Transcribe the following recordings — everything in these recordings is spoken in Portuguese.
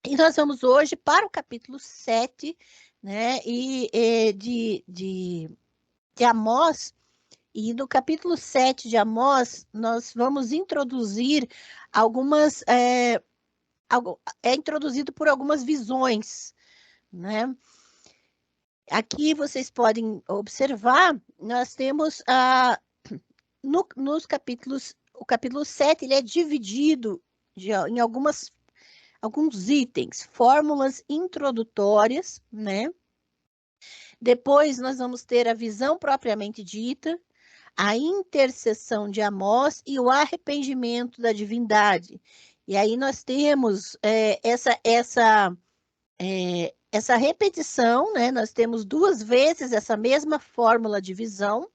E nós vamos hoje para o capítulo 7, né, de Amós. E no capítulo 7 de Amós, nós vamos introduzir algumas, é introduzido por algumas visões, né? Aqui vocês podem observar, nós temos nos capítulos, o capítulo 7 ele é dividido em alguns itens, fórmulas introdutórias, né? Depois nós vamos ter a visão propriamente dita, a intercessão de Amós e o arrependimento da divindade. E aí nós temos essa repetição, né? Nós temos 2 vezes essa mesma fórmula de visão,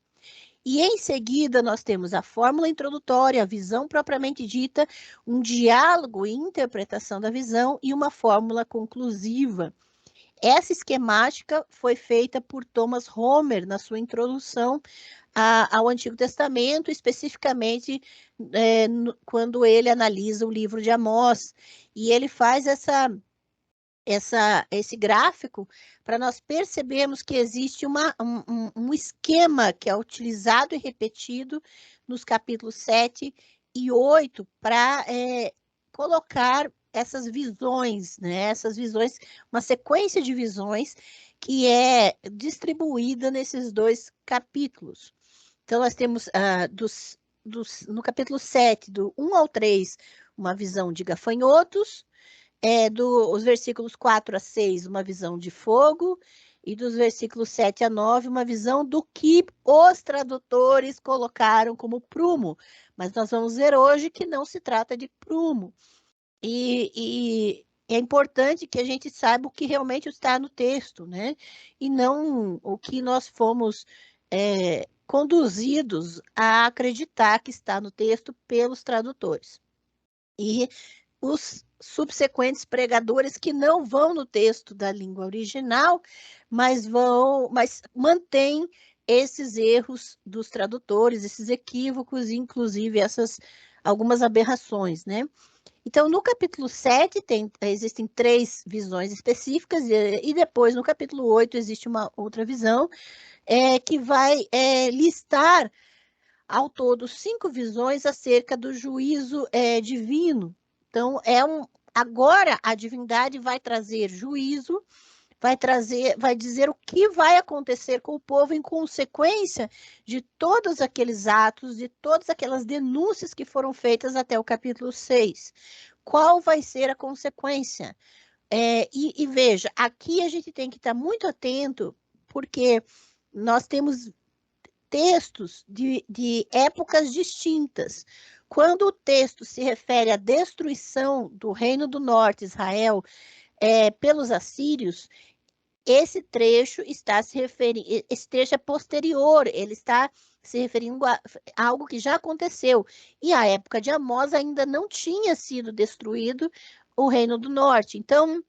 e em seguida nós temos a fórmula introdutória, a visão propriamente dita, um diálogo e interpretação da visão e uma fórmula conclusiva. Essa esquemática foi feita por Thomas Homer na sua introdução ao Antigo Testamento, especificamente quando ele analisa o livro de Amós. E ele faz esse gráfico para nós percebermos que existe um esquema que é utilizado e repetido nos capítulos 7 e 8 para colocar essas visões, né? Essas visões, uma sequência de visões que é distribuída nesses 2 capítulos. Então, nós temos no capítulo 7, do 1 ao 3, uma visão de gafanhotos, dos versículos 4 a 6, uma visão de fogo, e dos versículos 7 a 9, uma visão do que os tradutores colocaram como prumo. Mas nós vamos ver hoje que não se trata de prumo. E é importante que a gente saiba o que realmente está no texto, né? E não o que nós fomos conduzidos a acreditar que está no texto pelos tradutores. E os subsequentes pregadores que não vão no texto da língua original, mas mantêm esses erros dos tradutores, esses equívocos, inclusive algumas aberrações, né? Então, no capítulo 7, existem 3 visões específicas, e depois, no capítulo 8, existe uma outra visão, que vai listar, ao todo, 5 visões acerca do juízo divino. Então, agora a divindade vai trazer juízo, vai dizer o que vai acontecer com o povo em consequência de todos aqueles atos, de todas aquelas denúncias que foram feitas até o capítulo 6. Qual vai ser a consequência? E veja, aqui a gente tem que estar muito atento, porque nós temos textos de épocas distintas. Quando o texto se refere à destruição do Reino do Norte, Israel, pelos assírios, esse trecho está se referindo, esse trecho é posterior, ele está se referindo a algo que já aconteceu. E a época de Amós ainda não tinha sido destruído o Reino do Norte. Então,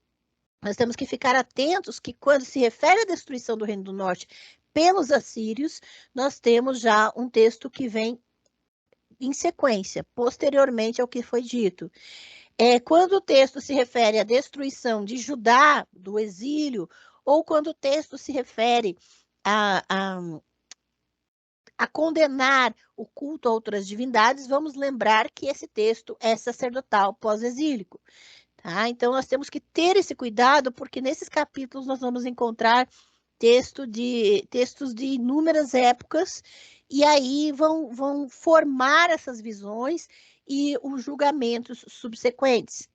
nós temos que ficar atentos que quando se refere à destruição do Reino do Norte pelos assírios, nós temos já um texto que vem em sequência, posteriormente ao que foi dito. Quando o texto se refere à destruição de Judá, do exílio, ou quando o texto se refere a condenar o culto a outras divindades, vamos lembrar que esse texto é sacerdotal pós-exílico. Tá? Então, nós temos que ter esse cuidado, porque nesses capítulos nós vamos encontrar textos de inúmeras épocas, e aí vão formar essas visões e os julgamentos subsequentes.